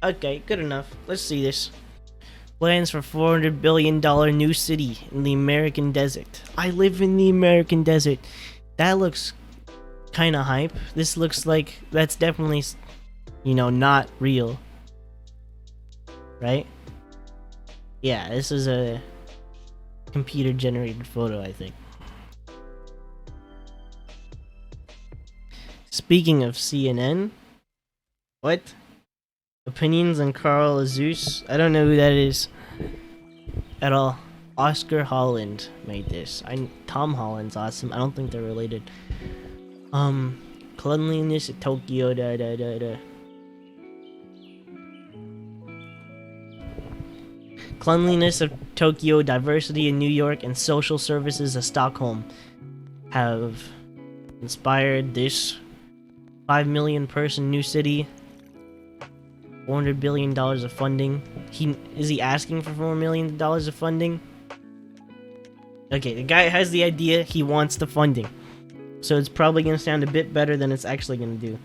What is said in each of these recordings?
Okay, good enough. Let's see this. Plans for $400 billion new city in the American desert. I live in the American desert. That looks kind of hype. This looks like that's definitely, not real. Right? Yeah, this is a computer generated photo, I think. Speaking of CNN, what? Opinions on Carless? I don't know who that is at all. Oscar Holland made this. Tom Holland's awesome. I don't think they're related. Cleanliness at Tokyo. Cleanliness of Tokyo, diversity in New York, and social services of Stockholm have inspired this 5 million person new city. $400 billion of funding. Is he asking for $4 million of funding? Okay, the guy has the idea, he wants the funding. So it's probably gonna sound a bit better than it's actually gonna do.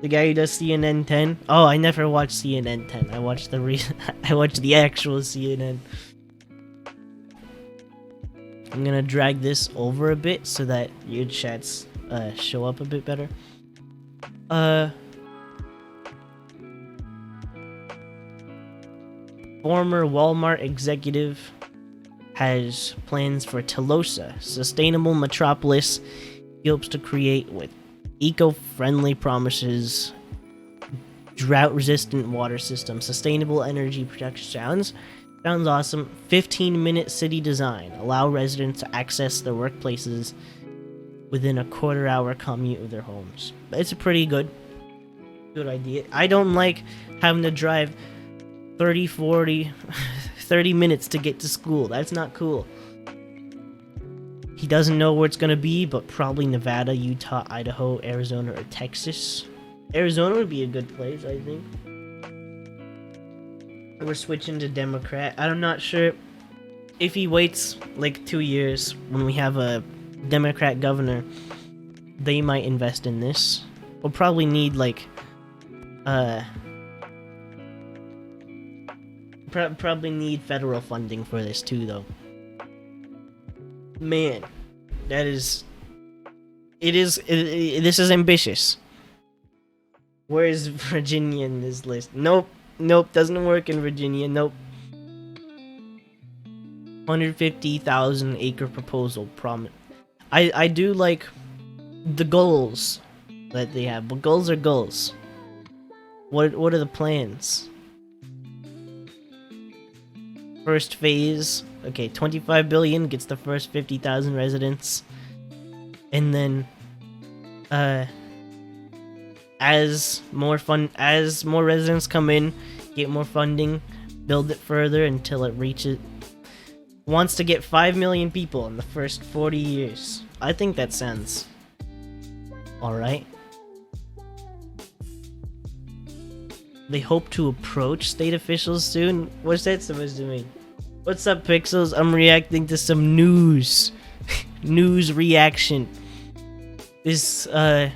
The guy who does CNN 10. Oh, I never watched CNN 10. I watched I watched the actual CNN. I'm gonna drag this over a bit so that your chats show up a bit better. Former Walmart executive has plans for Telosa, sustainable metropolis he hopes to create with eco-friendly promises, drought-resistant water system, sustainable energy production. Sounds awesome. 15-minute city design. Allow residents to access their workplaces within a quarter-hour commute of their homes. It's a pretty good idea. I don't like having to drive 30 minutes to get to school. That's not cool. He doesn't know where it's gonna be, but probably Nevada, Utah, Idaho, Arizona, or Texas. Arizona would be a good place, I think. We're switching to Democrat. I'm not sure if he waits like 2 years when we have a Democrat governor, they might invest in this. We'll probably need like probably need federal funding for this too, though. Man, this is ambitious. Where is Virginia in this list? Nope, doesn't work in Virginia. Nope. 150,000 acre proposal I do like the goals that they have, but goals are goals. What are the plans? First phase, okay, 25 billion gets the first 50,000 residents, and then as more residents come in, get more funding, build it further until it reaches. Wants to get 5 million people in the first 40 years. I think that sounds alright. They hope to approach state officials soon. What's that supposed to mean? What's up, Pixels? I'm reacting to some news. News reaction. This guy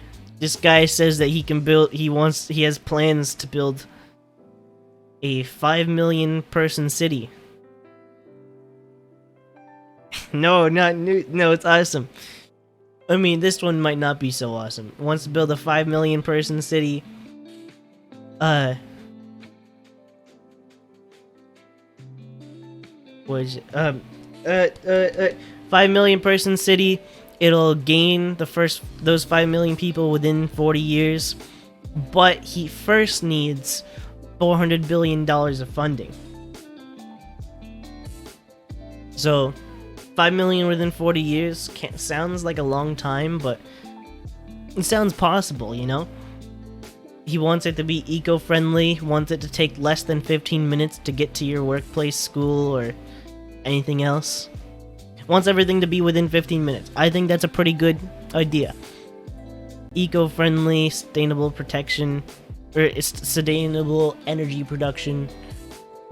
says that he has plans to build a 5 million person city. No, not new. No, it's awesome. I mean, this one might not be so awesome. Wants to build a 5 million person city. 5 million person city. It'll gain those 5 million people within 40 years. But he first needs $400 billion of funding. So 5 million within 40 years sounds like a long time, but it sounds possible, you know? He wants it to be eco-friendly, wants it to take less than 15 minutes to get to your workplace, school, or anything else. Wants everything to be within 15 minutes. I think that's a pretty good idea. Eco-friendly, sustainable protection, or sustainable energy production,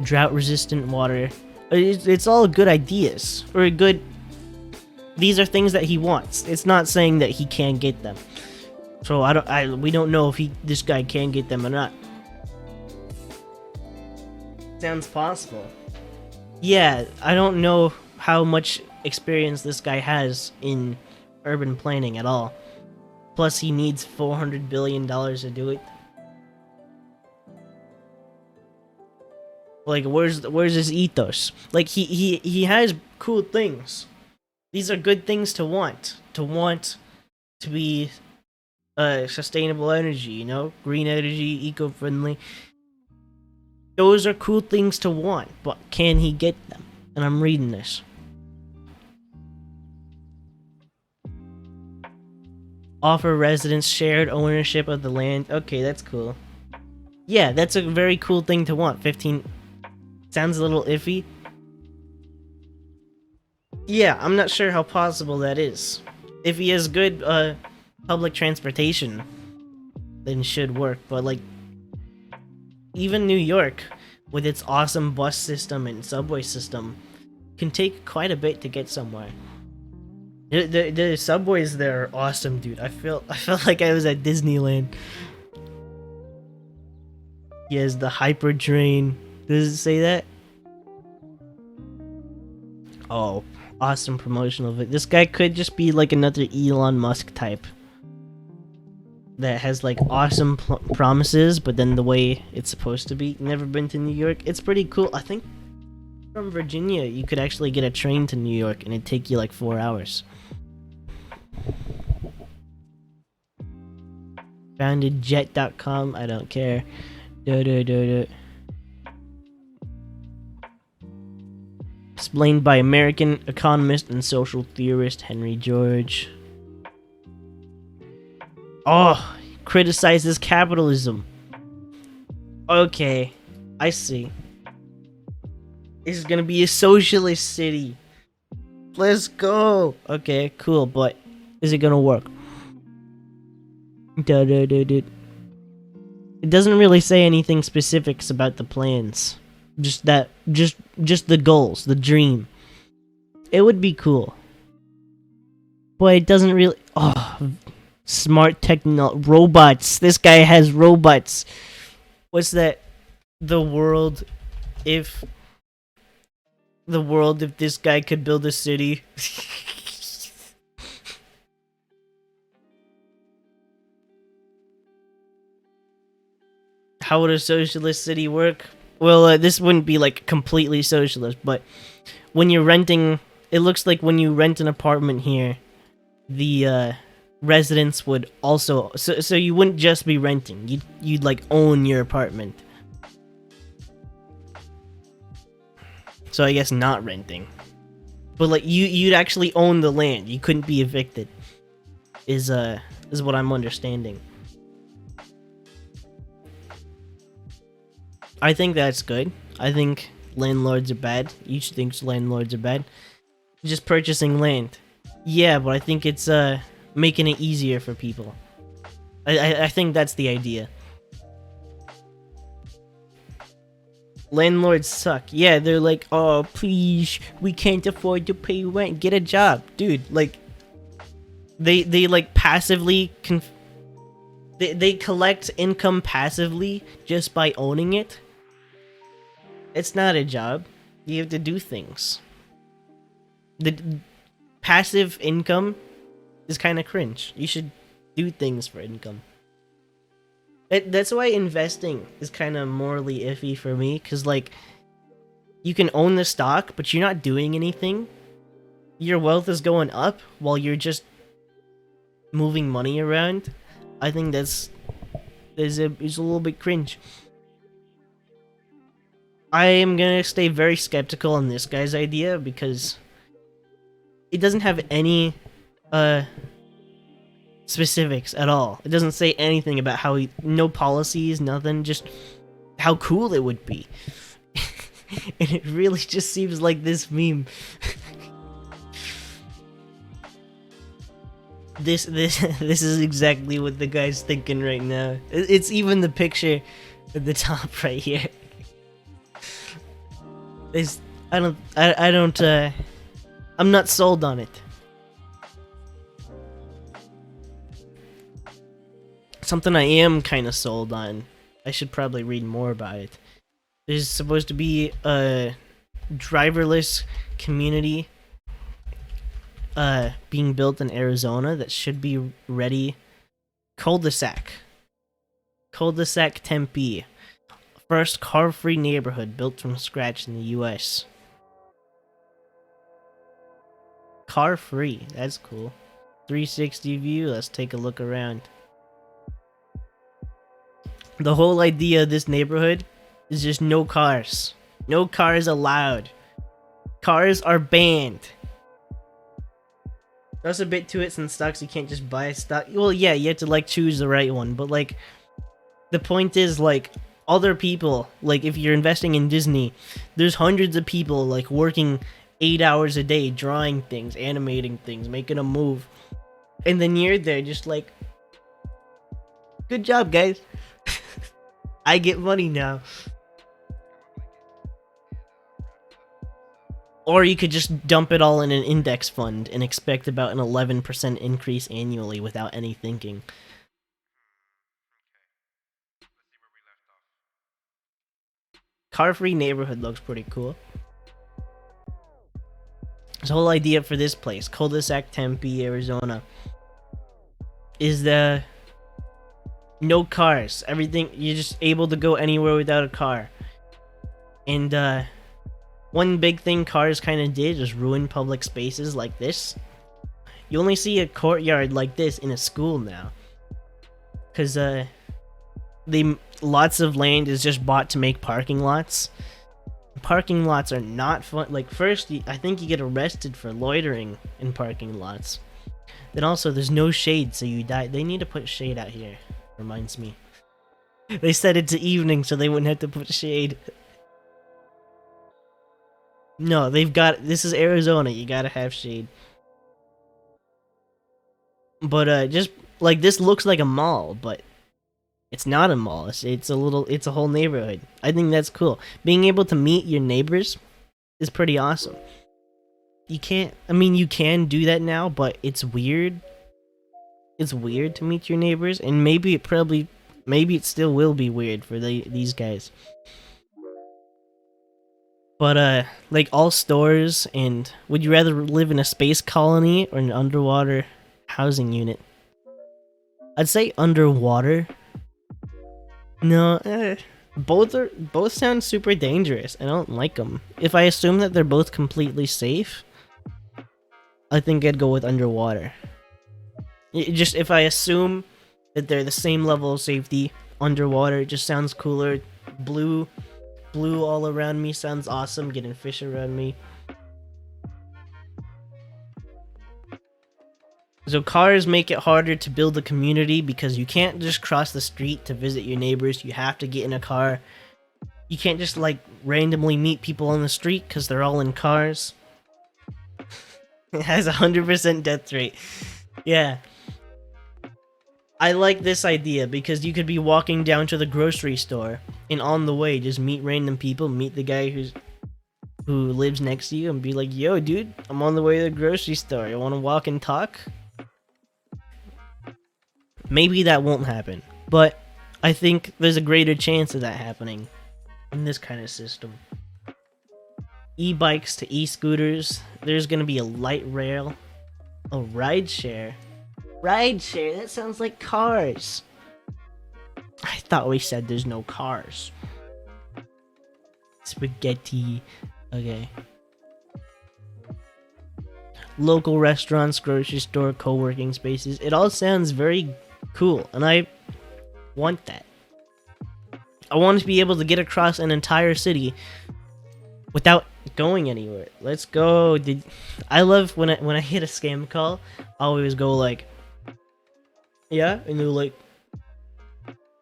drought-resistant water. It's all good ideas, or good. These are things that he wants. It's not saying that he can't get them. So we don't know if this guy can get them or not. Sounds possible. Yeah, I don't know how much experience this guy has in urban planning at all. Plus, he needs $400 billion to do it. Like, where's his ethos? Like, he has cool things. These are good things to want. To want to be sustainable energy, you know? Green energy, eco-friendly. Those are cool things to want, but can he get them? And I'm reading this. Offer residents shared ownership of the land. Okay, that's cool. Yeah, that's a very cool thing to want. 15 sounds a little iffy. Yeah, I'm not sure how possible that is. If he has good public transportation, then it should work. But like, even New York, with its awesome bus system and subway system, can take quite a bit to get somewhere. The subways there are awesome, dude. I felt like I was at Disneyland. Yes, the hyper train. Does it say that? Oh, awesome promotional vid. This guy could just be like another Elon Musk type that has like awesome promises, but then the way it's supposed to be. Never been to New York. It's pretty cool. I think from Virginia you could actually get a train to New York and it'd take you like 4 hours. Founded jet.com. I don't care. Explained by American economist and social theorist Henry George. Oh, criticizes capitalism. Okay, I see. This is gonna be a socialist city. Let's go. Okay, cool, but is it gonna work? It doesn't really say anything specifics about the plans. Just the goals, the dream. It would be cool. But it doesn't really... Oh, smart robots. This guy has robots. What's that? The world if this guy could build a city. How would a socialist city work? Well, this wouldn't be like completely socialist, but when you're renting, it looks like when you rent an apartment here, the residents would also so you wouldn't just be renting. You'd like own your apartment. So I guess not renting. But like you'd actually own the land. You couldn't be evicted. Is what I'm understanding. I think that's good. I think landlords are bad. Each thinks landlords are bad. Just purchasing land. Yeah, but I think it's making it easier for people. I think that's the idea. Landlords suck. Yeah, they're like, oh, please, we can't afford to pay rent. Get a job. Dude, like, they like passively... They collect income passively just by owning it. It's not a job. You have to do things. The passive income is kind of cringe. You should do things for income. That's why investing is kind of morally iffy for me, because like you can own the stock but you're not doing anything. Your wealth is going up while you're just moving money around. I think it's a little bit cringe. I am gonna stay very skeptical on this guy's idea because it doesn't have any specifics at all. It doesn't say anything about how no policies, nothing, just how cool it would be. And it really just seems like this meme. This is exactly what the guy's thinking right now. It's even the picture at the top right here. I'm not sold on it. Something I am kind of sold on. I should probably read more about it. There's supposed to be a driverless community being built in Arizona that should be ready. Culdesac. Culdesac Tempe. First car-free neighborhood built from scratch in the US. Car-free, that's cool. 360 view, let's take a look around. The whole idea of this neighborhood is just no cars. No cars allowed. Cars are banned. There's a bit to it since stocks you can't just buy stock. Well, yeah, you have to like choose the right one, but like the point is like other people, like if you're investing in Disney, there's hundreds of people like working 8 hours a day drawing things, animating things, making a move. And then you're there just like, good job, guys. I get money now. Or you could just dump it all in an index fund and expect about an 11% increase annually without any thinking. Car-free neighborhood looks pretty cool. The whole idea for this place, Culdesac, Tempe, Arizona, is the no cars. Everything, you're just able to go anywhere without a car. And one big thing cars kind of did is ruin public spaces like this. You only see a courtyard like this in a school now. Because lots of land is just bought to make parking lots. Parking lots are not fun. Like, first, I think you get arrested for loitering in parking lots. Then also, there's no shade, so you die. They need to put shade out here. Reminds me. They set it to evening so they wouldn't have to put shade. No, they've got... This is Arizona. You gotta have shade. But, just... Like, this looks like a mall, but... It's not a mall. It's a whole neighborhood. I think that's cool. Being able to meet your neighbors is pretty awesome. You can't... I mean, you can do that now, but it's weird. It's weird to meet your neighbors, and maybe it still will be weird for these guys. But, like, all stores, and would you rather live in a space colony or an underwater housing unit? I'd say underwater. No, both sound super dangerous. I don't like them. If I assume that they're both completely safe, I think I'd go with underwater. Just if I assume that they're the same level of safety, underwater just sounds cooler. Blue all around me sounds awesome. Getting fish around me. So cars make it harder to build a community because you can't just cross the street to visit your neighbors. You have to get in a car. You can't just like randomly meet people on the street because they're all in cars. It has 100% death rate. Yeah. I like this idea because you could be walking down to the grocery store and on the way just meet random people, meet the guy who lives next to you and be like, yo dude, I'm on the way to the grocery store. You want to walk and talk? Maybe that won't happen, but I think there's a greater chance of that happening in this kind of system. E-bikes to e-scooters, there's gonna be a light rail, a rideshare. Rideshare, that sounds like cars. I thought we said there's no cars. Spaghetti, okay. Local restaurants, grocery store, co-working spaces, it all sounds very cool, and I want that. I want to be able to get across an entire city without going anywhere. Let's go. I love when I hit a scam call, I always go like, yeah, and they're like,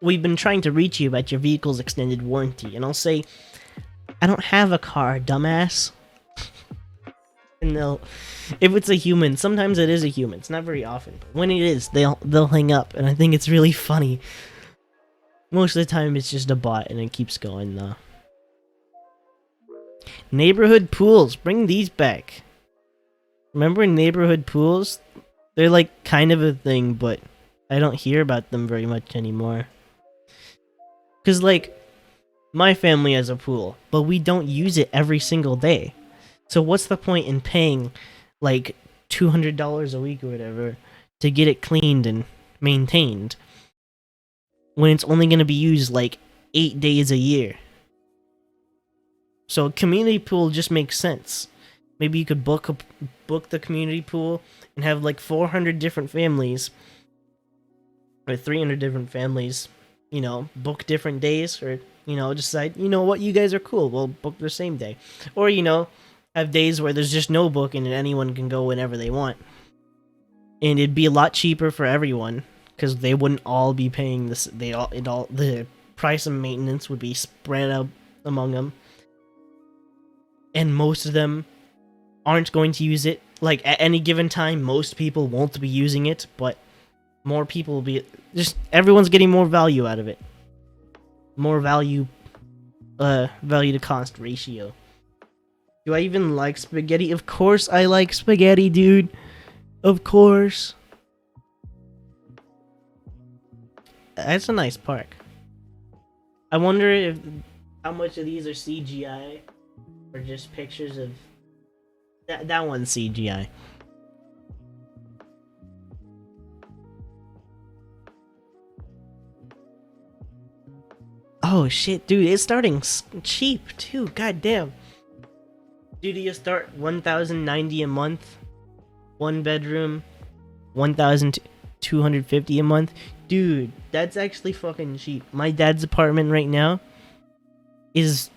we've been trying to reach you about your vehicle's extended warranty, and I'll say, I don't have a car, dumbass. And they'll, if it's a human, sometimes it is a human. It's not very often, but when it is, they'll hang up, and I think it's really funny. Most of the time, it's just a bot, and it keeps going though. Neighborhood pools, bring these back. Remember neighborhood pools? They're like kind of a thing, but I don't hear about them very much anymore. Cause like, My family has a pool, but we don't use it every single day. So what's the point in paying like $200 a week or whatever to get it cleaned and maintained when it's only going to be used like 8 days a year? So a community pool just makes sense. Maybe you could book the community pool and have like 400 different families or 300 different families, you know, book different days, or, you know, decide, you know what, you guys are cool, we'll book the same day. Or, you know, have days where there's just no booking and anyone can go whenever they want. And it'd be a lot cheaper for everyone because they wouldn't all be paying this. The price of maintenance would be spread out among them. And most of them aren't going to use it. Like, at any given time, most people won't be using it, but more people will be... Just, everyone's getting more value out of it. More value to cost ratio. Do I even like spaghetti? Of course I like spaghetti, dude. Of course. That's a nice park. I wonder how much of these are CGI or just pictures of... That one's CGI. Oh shit, dude, it's starting cheap too. God damn. Dude, you start $1,090 a month. 1 bedroom, $1,250 a month. Dude, that's actually fucking cheap. My dad's apartment right now is...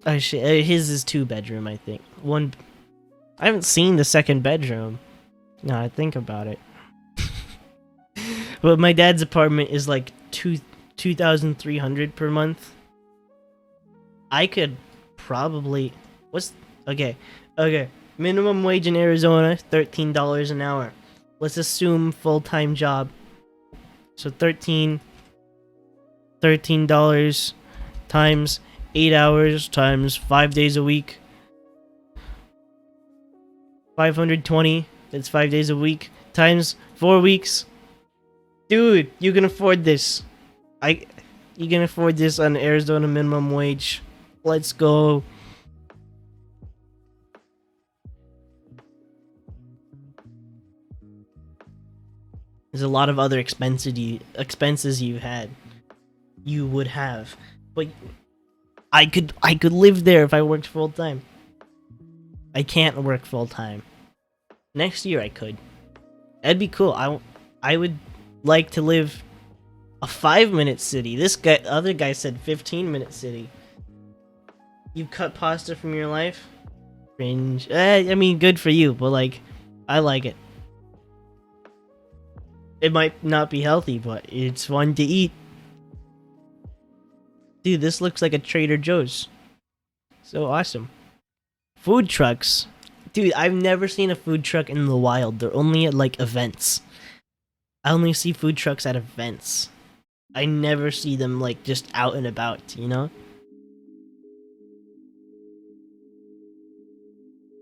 Oh shit, his is 2 bedroom, I think. I haven't seen the 2nd bedroom. Now I think about it. But my dad's apartment is like $2,300 per month. I could probably... Okay. Minimum wage in Arizona, $13 an hour. Let's assume full-time job. So $13 times 8 hours times 5 days a week. 520, that's 5 days a week, times 4 weeks. Dude, you can afford this. You can afford this on Arizona minimum wage. Let's go. There's a lot of other expenses you would have, but I could live there if I worked full time. I can't work full time. Next year I could. That'd be cool. I would like to live a 5-minute city. Other guy said 15-minute city. You cut pasta from your life? Cringe. I mean, good for you, but like, I like it. It might not be healthy, but it's fun to eat. Dude, this looks like a Trader Joe's. So awesome. Food trucks. Dude, I've never seen a food truck in the wild. They're only at, like, events. I only see food trucks at events. I never see them, like, just out and about, you know?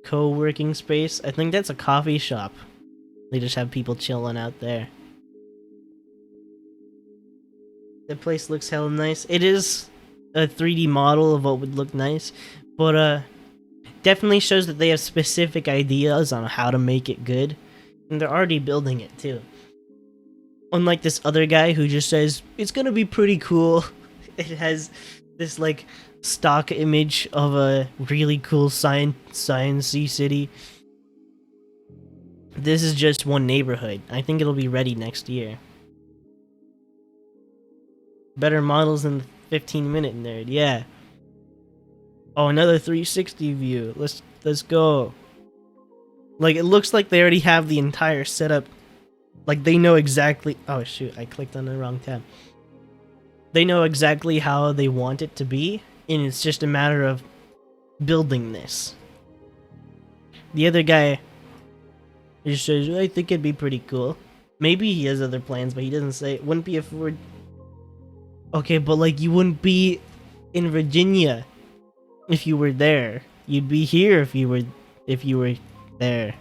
Co-working space. I think that's a coffee shop. They just have people chilling out there. The place looks hella nice. It is a 3D model of what would look nice, but definitely shows that they have specific ideas on how to make it good, and they're already building it too. Unlike this other guy who just says it's gonna be pretty cool. It has this like stock image of a really cool science-y city. This is just one neighborhood. I think it'll be ready next year. Better models than the 15-minute nerd, yeah. Oh, another 360 view. Let's go. Like, it looks like they already have the entire setup. Like, they know exactly... Oh, shoot, I clicked on the wrong tab. They know exactly how they want it to be, and it's just a matter of building this. The other guy just says, I think it'd be pretty cool. Maybe he has other plans, but he doesn't say it. Wouldn't be afford... Okay, but like, you wouldn't be in Virginia if you were there. You'd be here if you were there.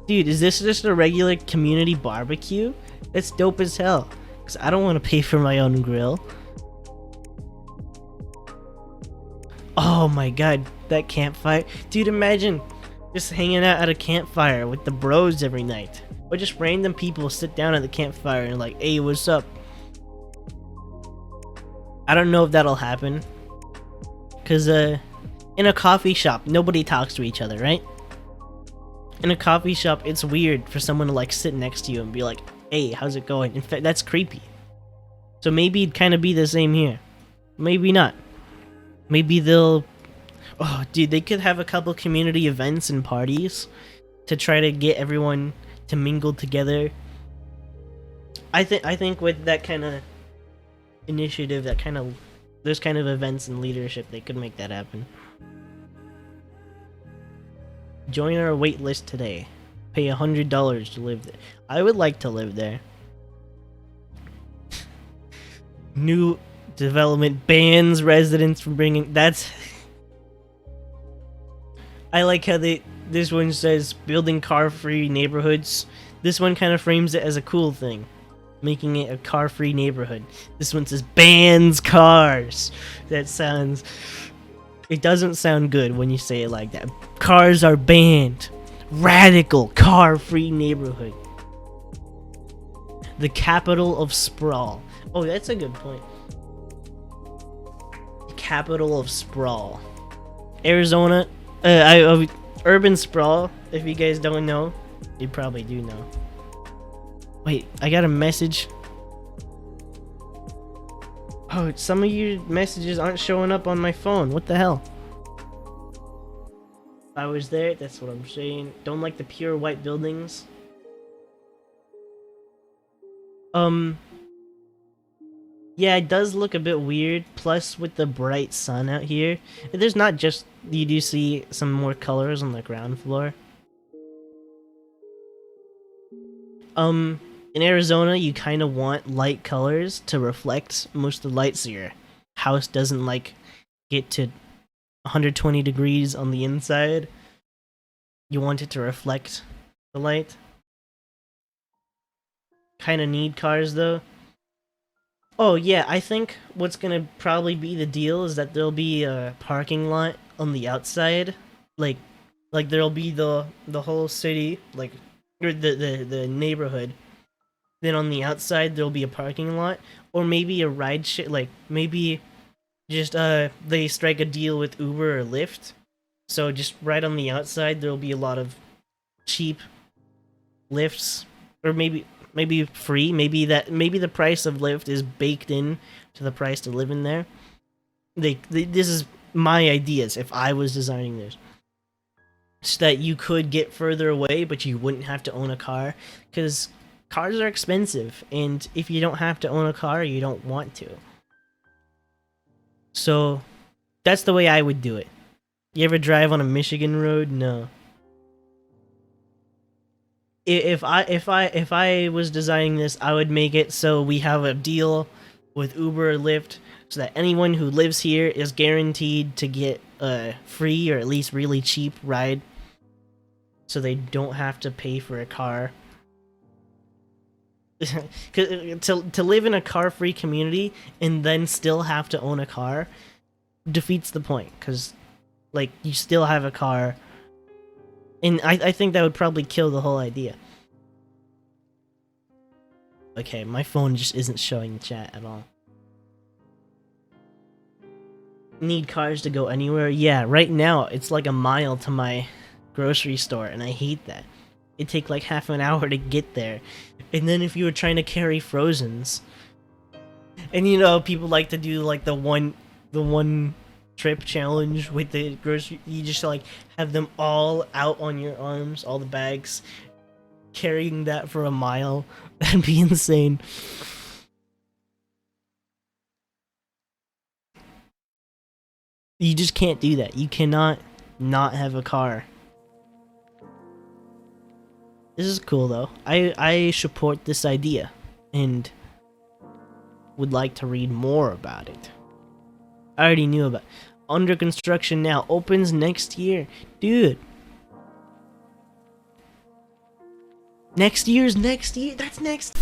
Dude, is this just a regular community barbecue? That's dope as hell. 'cause I don't want to pay for my own grill. Oh my god, that campfire. Dude, imagine just hanging out at a campfire with the bros every night. Or just random people sit down at the campfire and like, hey, what's up? I don't know if that'll happen. Because in a coffee shop, nobody talks to each other, right? In a coffee shop, it's weird for someone to like sit next to you and be like, hey, how's it going? In fact, that's creepy. So maybe it'd kind of be the same here. Maybe not. Maybe they'll... Oh, dude, they could have a couple community events and parties to try to get everyone to mingle together. I think with that kind of initiative, those kind of events and leadership, they could make that happen. Join our wait list today. Pay $100 to live there. I would like to live there. New development bans residents from bringing... That's... I like how this one says building car-free neighborhoods. This one kind of frames it as a cool thing, making it a car-free neighborhood. This one says bans cars. That sounds... It doesn't sound good when you say it like that. Cars are banned. Radical car-free neighborhood. The capital of sprawl. Oh, that's a good point. Capital of sprawl. Arizona. Urban sprawl. If you guys don't know, you probably do know. Wait, I got a message. Oh, some of your messages aren't showing up on my phone. What the hell? I was there, that's what I'm saying. Don't like the pure white buildings. Yeah, it does look a bit weird. Plus, with the bright sun out here, there's not just... You do see some more colors on the ground floor. In Arizona, you kind of want light colors to reflect most of the light, so your house doesn't, like, get to 120 degrees on the inside. You want it to reflect the light. Kind of need cars, though. Oh, yeah, I think what's gonna probably be the deal is that there'll be a parking lot on the outside. Like there'll be the whole city, like, or the neighborhood. Then on the outside, there'll be a parking lot. Or maybe a ride share, like, maybe just, they strike a deal with Uber or Lyft. So just right on the outside, there'll be a lot of cheap Lyfts. Or maybe free. Maybe the price of Lyft is baked in to the price to live in there. This is my ideas if I was designing this. So that you could get further away, but you wouldn't have to own a car. Because cars are expensive, and if you don't have to own a car, you don't want to. So, that's the way I would do it. You ever drive on a Michigan road? No. If I was designing this, I would make it so we have a deal with Uber or Lyft, so that anyone who lives here is guaranteed to get a free or at least really cheap ride, so they don't have to pay for a car. to live in a car-free community and then still have to own a car defeats the point, because, like, you still have a car, and I think that would probably kill the whole idea. Okay, my phone just isn't showing the chat at all. Need cars to go anywhere? Yeah, right now it's like a mile to my grocery store, and I hate that. It'd take like half an hour to get there. And then if you were trying to carry frozens, and you know, people like to do like the one trip challenge with the grocery, you just like have them all out on your arms, all the bags, carrying that for a mile. That'd be insane. You just can't do that. You cannot not have a car. This is cool though. I support this idea and would like to read more about it. I already knew about it. Under construction now. Opens next year. Dude. Next year's next year? That's next...